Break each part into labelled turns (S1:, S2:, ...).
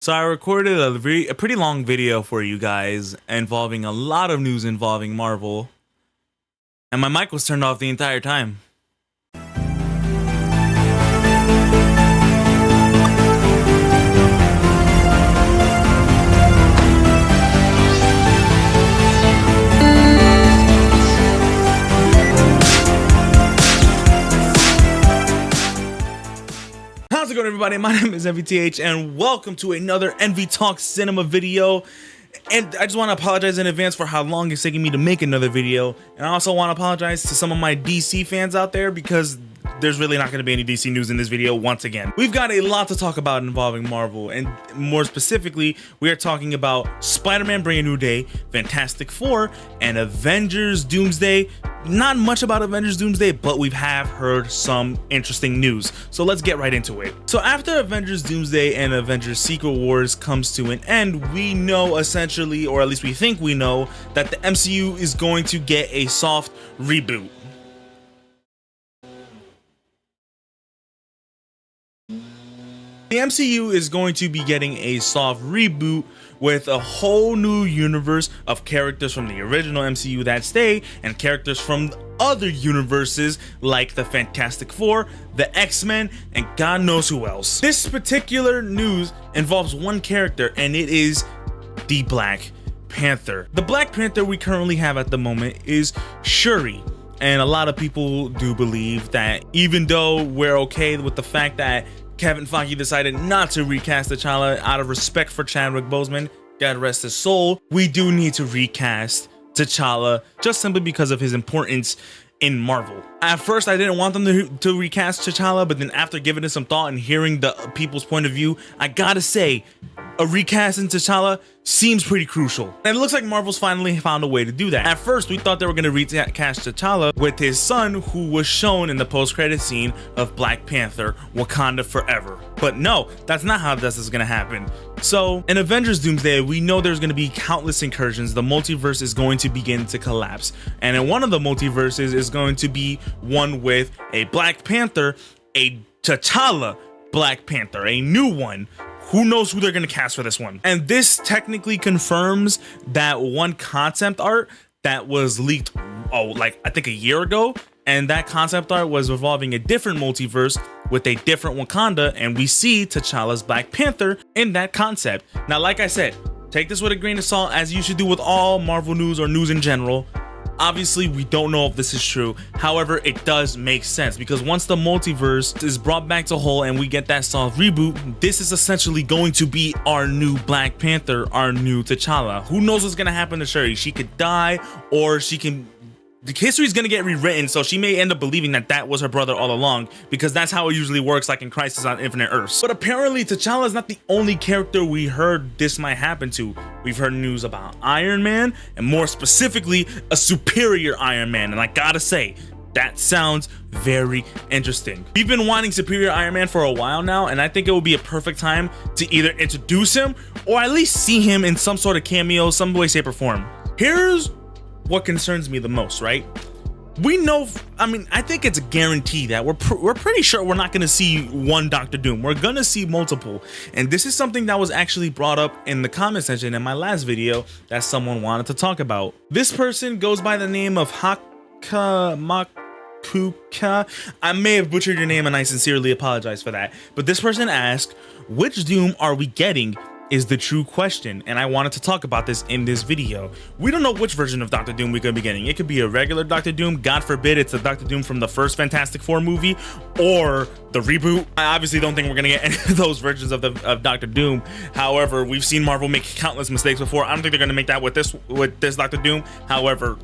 S1: So I recorded a pretty long video for you guys involving a lot of news involving Marvel, and my mic was turned off the entire time. How's it going, everybody? My name is EnvyTH, and welcome to another EnvyTalksCinema video. And I just want to apologize in advance for how long it's taking me to make another video. And I also want to apologize to some of my DC fans out there because there's really not going to be any DC news in this video once again. We've got a lot to talk about involving Marvel, and more specifically, we are talking about Spider-Man Bring a New Day, Fantastic Four, and Avengers Doomsday. Not much about Avengers Doomsday, but we have heard some interesting news. So let's get right into it. So after Avengers Doomsday and Avengers Secret Wars comes to an end, we know essentially, or at least we think we know, that the MCU is going to get a soft reboot. The MCU is going to be getting a soft reboot with a whole new universe of characters from the original MCU that stay and characters from other universes like the Fantastic Four, the X-Men, and God knows who else. This particular news involves one character, and it is the Black Panther. The Black Panther we currently have at the moment is Shuri. And a lot of people do believe that even though we're okay with the fact that Kevin Feige decided not to recast T'Challa out of respect for Chadwick Boseman, God rest his soul, we do need to recast T'Challa just simply because of his importance in Marvel. At first, I didn't want them to recast T'Challa, but then after giving it some thought and hearing the people's point of view, I gotta say, a recast in T'Challa seems pretty crucial. And it looks like Marvel's finally found a way to do that. At first, we thought they were going to recast T'Challa with his son, who was shown in the post-credit scene of Black Panther, Wakanda Forever. But no, that's not how this is going to happen. So in Avengers Doomsday, we know there's going to be countless incursions. The multiverse is going to begin to collapse. And in one of the multiverses is going to be one with a Black Panther, a T'Challa Black Panther, a new one. Who knows who they're going to cast for this one? And this technically confirms that one concept art that was leaked, like I think a year ago. And that concept art was involving a different multiverse with a different Wakanda. And we see T'Challa's Black Panther in that concept. Now, like I said, take this with a grain of salt, as you should do with all Marvel news or news in general. Obviously, we don't know if this is true. However, it does make sense because once the multiverse is brought back to whole and we get that soft reboot, this is essentially going to be our new Black Panther, our new T'Challa. Who knows what's going to happen to Shuri? She could die, or she can... The history is going to get rewritten, so she may end up believing that that was her brother all along, because that's how it usually works, like in Crisis on Infinite Earths. But apparently, T'Challa is not the only character we heard this might happen to. We've heard news about Iron Man, and more specifically, a superior Iron Man. And I gotta say, that sounds very interesting. We've been wanting superior Iron Man for a while now, and I think it would be a perfect time to either introduce him or at least see him in some sort of cameo, some way, shape, or form. Here's what concerns me the most, right? We know, I mean, I think it's a guarantee that we're pretty sure we're not going to see one Doctor Doom. We're going to see multiple. And this is something that was actually brought up in the comment section in my last video that someone wanted to talk about. This person goes by the name of Hakamakuka. I may have butchered your name and I sincerely apologize for that. But this person asked, which Doom are we getting? Is the true question, and I wanted to talk about this in this video. We don't know which version of Doctor Doom we could be getting. It could be a regular Doctor Doom, God forbid it's a Doctor Doom from the first Fantastic Four movie, or the reboot. I obviously don't think we're gonna get any of those versions of Doctor Doom. However, we've seen Marvel make countless mistakes before. I don't think they're gonna make that with this Doctor Doom. However,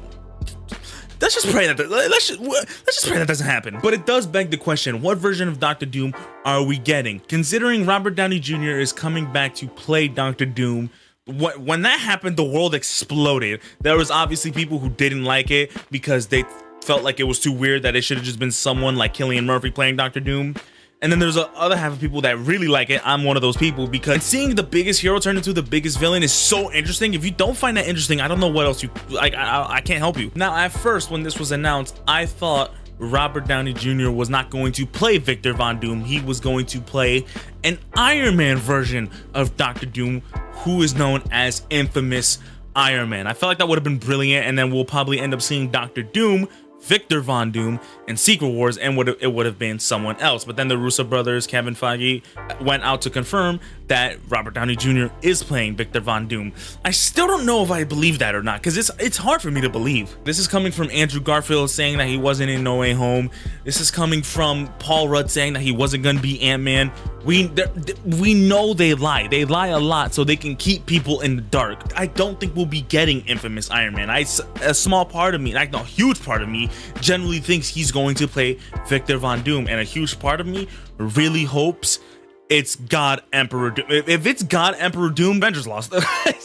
S1: let's just pray that let's just pray that doesn't happen. But it does beg the question, what version of Doctor Doom are we getting? Considering Robert Downey Jr. is coming back to play Doctor Doom, when that happened, the world exploded. There was obviously people who didn't like it because they felt like it was too weird, that it should have just been someone like Cillian Murphy playing Doctor Doom. And then there's a other half of people that really like it. I'm one of those people, because seeing the biggest hero turn into the biggest villain is so interesting. If you don't find that interesting, I don't know what else you like. I can't help you. Now, at first, when this was announced, I thought Robert Downey Jr. was not going to play Victor Von Doom. He was going to play an Iron Man version of Dr. Doom, who is known as Infamous Iron Man. I felt like that would have been brilliant, and then we'll probably end up seeing Dr. Doom, Victor Von Doom, in Secret Wars, and it would have been someone else. But then the Russo brothers, Kevin Feige, went out to confirm that Robert Downey Jr. is playing Victor Von Doom. I still don't know if I believe that or not, because it's hard for me to believe. This is coming from Andrew Garfield saying that he wasn't in No Way Home. This is coming from Paul Rudd saying that he wasn't going to be Ant-Man. We know they lie. They lie a lot so they can keep people in the dark. I don't think we'll be getting Infamous Iron Man. A small part of me, like a huge part of me, generally thinks he's going to play Victor Von Doom, and a huge part of me really hopes it's God Emperor Doom. If it's God Emperor Doom, Avengers lost.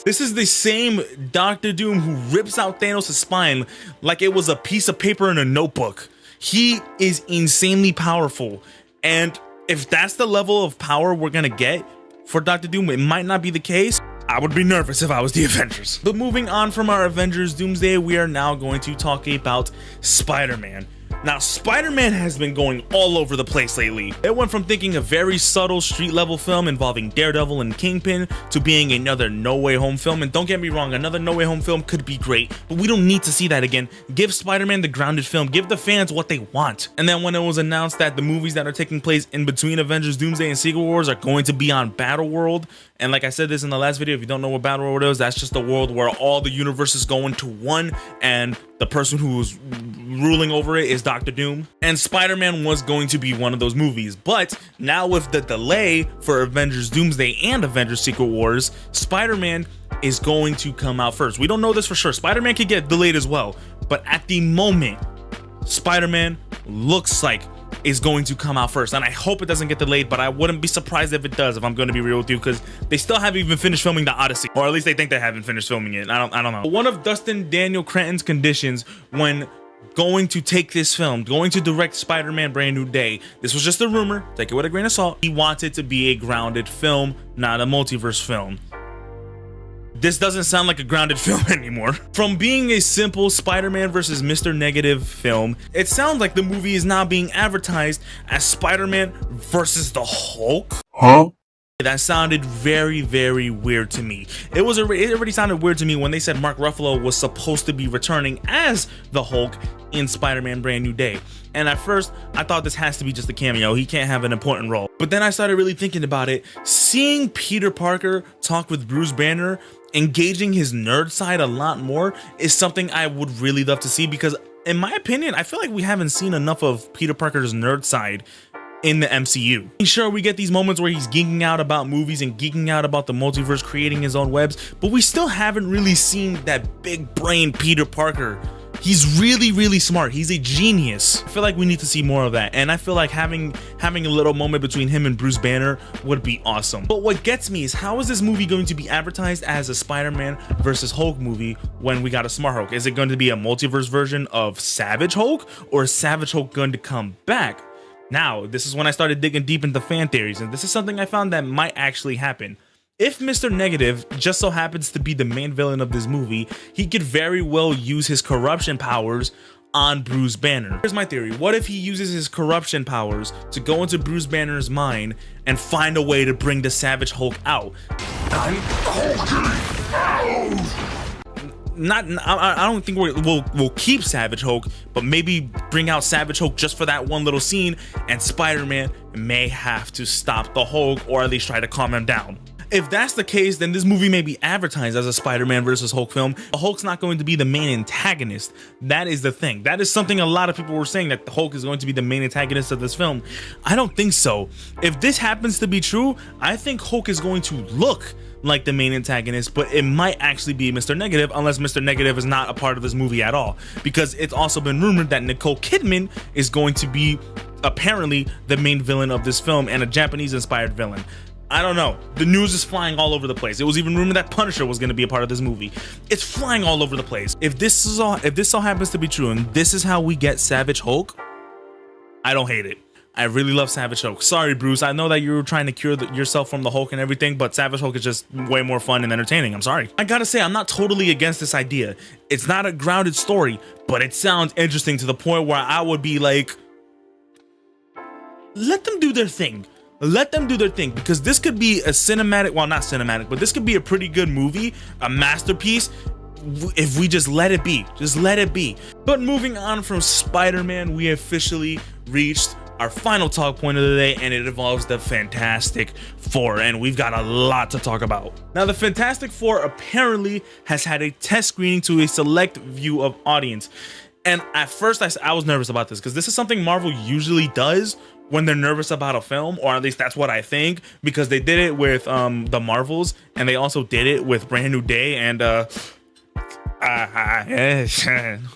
S1: This is the same Dr. Doom who rips out Thanos' spine like it was a piece of paper in a notebook. He is insanely powerful, and if that's the level of power we're gonna get for Dr. Doom, it might not be the case. I would be nervous if I was the Avengers. But moving on from our Avengers Doomsday, we are now going to talk about Spider-Man. Now, Spider-Man has been going all over the place lately. It went from thinking a very subtle street-level film involving Daredevil and Kingpin to being another No Way Home film. And don't get me wrong, another No Way Home film could be great, but we don't need to see that again. Give Spider-Man the grounded film. Give the fans what they want. And then when it was announced that the movies that are taking place in between Avengers Doomsday and Secret Wars are going to be on Battleworld, and like I said this in the last video, if you don't know what Battleworld is, that's just a world where all the universes go into one, and the person who's ruling over it is Dr. Doom. And Spider-Man was going to be one of those movies, but now with the delay for Avengers Doomsday and Avengers Secret Wars, Spider-Man is going to come out first. We don't know this for sure. Spider-Man could get delayed as well, but at the moment, Spider-Man looks like is going to come out first, and I hope it doesn't get delayed, but I wouldn't be surprised if it does, if I'm going to be real with you, because they still haven't even finished filming the Odyssey, or at least they think they haven't finished filming it. I don't know. One of Dustin Daniel Cretton's conditions when going to take this film, going to direct Spider-Man Brand New Day, this was just a rumor, take it with a grain of salt, he wanted to be a grounded film, not a multiverse film. This doesn't sound like a grounded film anymore. From being a simple Spider-Man versus Mr. Negative film, it sounds like the movie is now being advertised as Spider-Man versus the Hulk. Huh? That sounded very, very weird to me. It already sounded weird to me when they said Mark Ruffalo was supposed to be returning as the Hulk in Spider-Man Brand New Day. And at first, I thought this has to be just a cameo. He can't have an important role. But then I started really thinking about it. Seeing Peter Parker talk with Bruce Banner, engaging his nerd side a lot more, is something I would really love to see, because in my opinion, I feel like we haven't seen enough of Peter Parker's nerd side in the MCU. Sure, we get these moments where he's geeking out about movies and geeking out about the multiverse, creating his own webs, but we still haven't really seen that big brain Peter Parker. He's really, really smart. He's a genius. I feel like we need to see more of that, and I feel like having a little moment between him and Bruce Banner would be awesome. But what gets me is, how is this movie going to be advertised as a Spider-Man versus Hulk movie when we got a Smart Hulk? Is it going to be a multiverse version of Savage Hulk, or is Savage Hulk going to come back? Now, this is when I started digging deep into fan theories, and this is something I found that might actually happen. If Mr. Negative just so happens to be the main villain of this movie, he could very well use his corruption powers on Bruce Banner. Here's my theory. What if he uses his corruption powers to go into Bruce Banner's mind and find a way to bring the Savage Hulk out? I don't think we'll keep Savage Hulk, but maybe bring out Savage Hulk just for that one little scene, and Spider-Man may have to stop the Hulk, or at least try to calm him down. If that's the case, then this movie may be advertised as a Spider-Man versus Hulk film. The Hulk's not going to be the main antagonist. That is the thing. That is something a lot of people were saying, that the Hulk is going to be the main antagonist of this film. I don't think so. If this happens to be true, I think Hulk is going to look like the main antagonist, but it might actually be Mr. Negative, unless Mr. Negative is not a part of this movie at all, because it's also been rumored that Nicole Kidman is going to be apparently the main villain of this film, and a Japanese inspired villain. I don't know. The news is flying all over the place. It was even rumored that Punisher was going to be a part of this movie. It's flying all over the place. If this all happens to be true, and this is how we get Savage Hulk, I don't hate it. I really love Savage Hulk. Sorry, Bruce. I know that you were trying to cure yourself from the Hulk and everything, but Savage Hulk is just way more fun and entertaining. I'm sorry. I gotta say, I'm not totally against this idea. It's not a grounded story, but it sounds interesting to the point where I would be like, let them do their thing. Let them do their thing, because this could be a cinematic, well, not cinematic, but this could be a pretty good movie, a masterpiece, if we just let it be. Just let it be. But moving on from Spider-Man, we officially reached our final talk point of the day, and it involves the Fantastic Four, and we've got a lot to talk about. Now, the Fantastic Four apparently has had a test screening to a select view of audience, and at first I was nervous about this, because this is something Marvel usually does when they're nervous about a film, or at least that's what I think, because they did it with the Marvels, and they also did it with Brand New Day, and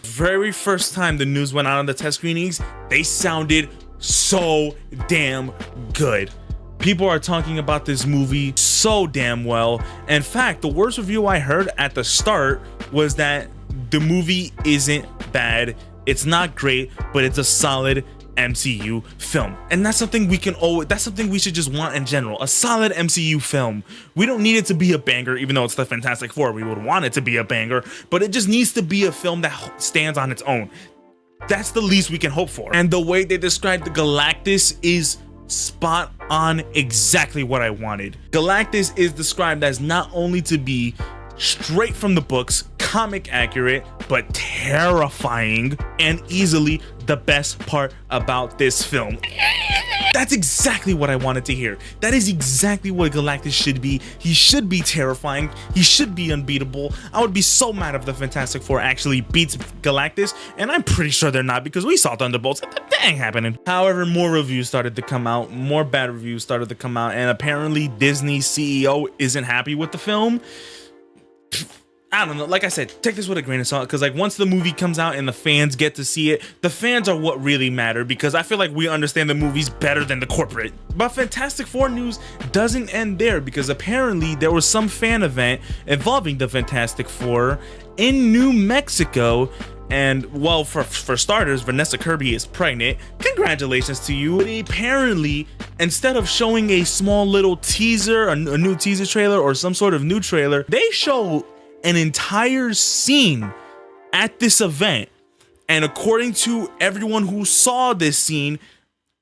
S1: very first time the news went out on the test screenings, they sounded so damn good. People are talking about this movie so damn well. In fact, the worst review I heard at the start was that the movie isn't bad, it's not great, but it's a solid MCU film. And that's something we can always, that's something we should just want in general, a solid MCU film. We don't need it to be a banger, even though it's the Fantastic Four. We would want it to be a banger, but it just needs to be a film that stands on its own. That's the least we can hope for. And the way they described the Galactus is spot on, exactly what I wanted. Galactus is described as not only to be straight from the books, comic accurate, but terrifying, and easily the best part about this film. That's exactly what I wanted to hear. That is exactly what Galactus should be. He should be terrifying. He should be unbeatable. I would be so mad if the Fantastic Four actually beats Galactus, and I'm pretty sure they're not, because we saw Thunderbolts. That ain't happening. However, more reviews started to come out, more bad reviews started to come out, and apparently Disney's CEO isn't happy with the film. I don't know, like I said, take this with a grain of salt, because like once the movie comes out and the fans get to see it, the fans are what really matter, because I feel like we understand the movies better than the corporate. But Fantastic Four news doesn't end there, because apparently there was some fan event involving the Fantastic Four in New Mexico, and well, for starters, Vanessa Kirby is pregnant. Congratulations to you. But apparently, instead of showing a small little teaser, a new teaser trailer or some sort of new trailer, they show an entire scene at this event. And according to everyone who saw this scene,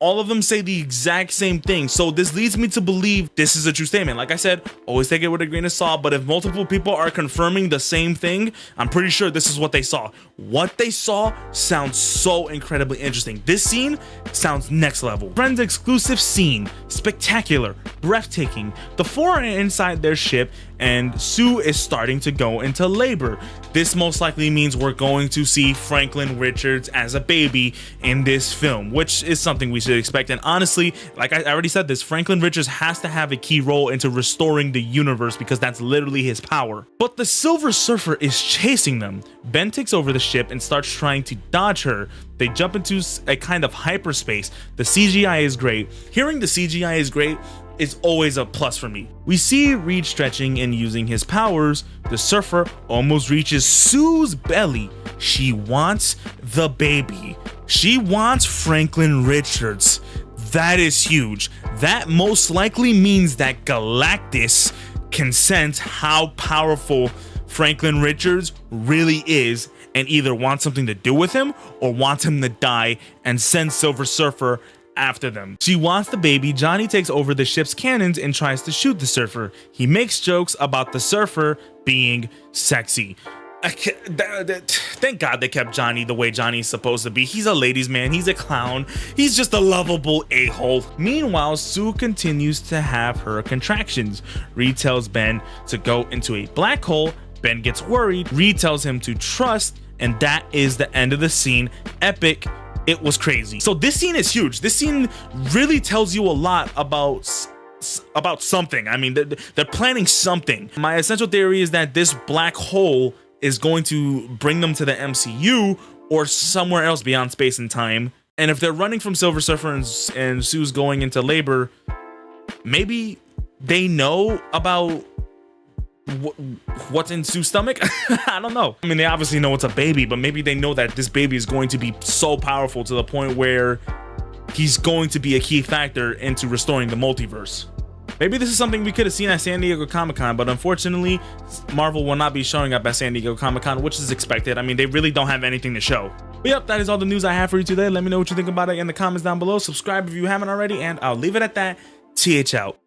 S1: all of them say the exact same thing. So this leads me to believe this is a true statement. Like I said, always take it with a grain of salt, but if multiple people are confirming the same thing, I'm pretty sure this is what they saw. What they saw sounds so incredibly interesting. This scene sounds next level. Friends exclusive scene, spectacular, breathtaking. The four are inside their ship and Sue is starting to go into labor. This most likely means we're going to see Franklin Richards as a baby in this film, which is something we should expect. And honestly, like I already said this, Franklin Richards has to have a key role into restoring the universe, because that's literally his power. But the Silver Surfer is chasing them. Ben takes over the ship and starts trying to dodge her. They jump into a kind of hyperspace. The CGI is great. Hearing the CGI is great is always a plus for me. We see Reed stretching and using his powers. The Surfer almost reaches Sue's belly. She wants the baby. She wants Franklin Richards. That is huge. That most likely means that Galactus can sense how powerful Franklin Richards really is, and either wants something to do with him or wants him to die and send Silver Surfer after them. She wants the baby. Johnny takes over the ship's cannons and tries to shoot the Surfer. He makes jokes about the Surfer being sexy. Thank God they kept Johnny the way Johnny's supposed to be. He's a ladies' man. He's a clown. He's just a lovable a-hole. Meanwhile, Sue continues to have her contractions. Reed tells Ben to go into a black hole. Ben gets worried. Reed tells him to trust, and that is the end of the scene. Epic. It was crazy. So this scene is huge. This scene really tells you a lot about something. I mean, they're planning something. My essential theory is that this black hole is going to bring them to the MCU or somewhere else beyond space and time. And if they're running from Silver Surfer and Sue's going into labor, maybe they know about what's in Sue's stomach. I don't know. I mean, they obviously know it's a baby, but maybe they know that this baby is going to be so powerful to the point where he's going to be a key factor into restoring the multiverse. Maybe this is something we could have seen at San Diego Comic-Con, but unfortunately, Marvel will not be showing up at San Diego Comic-Con, which is expected. I mean, they really don't have anything to show. But yep, that is all the news I have for you today. Let me know what you think about it in the comments down below. Subscribe if you haven't already, and I'll leave it at that. TH out.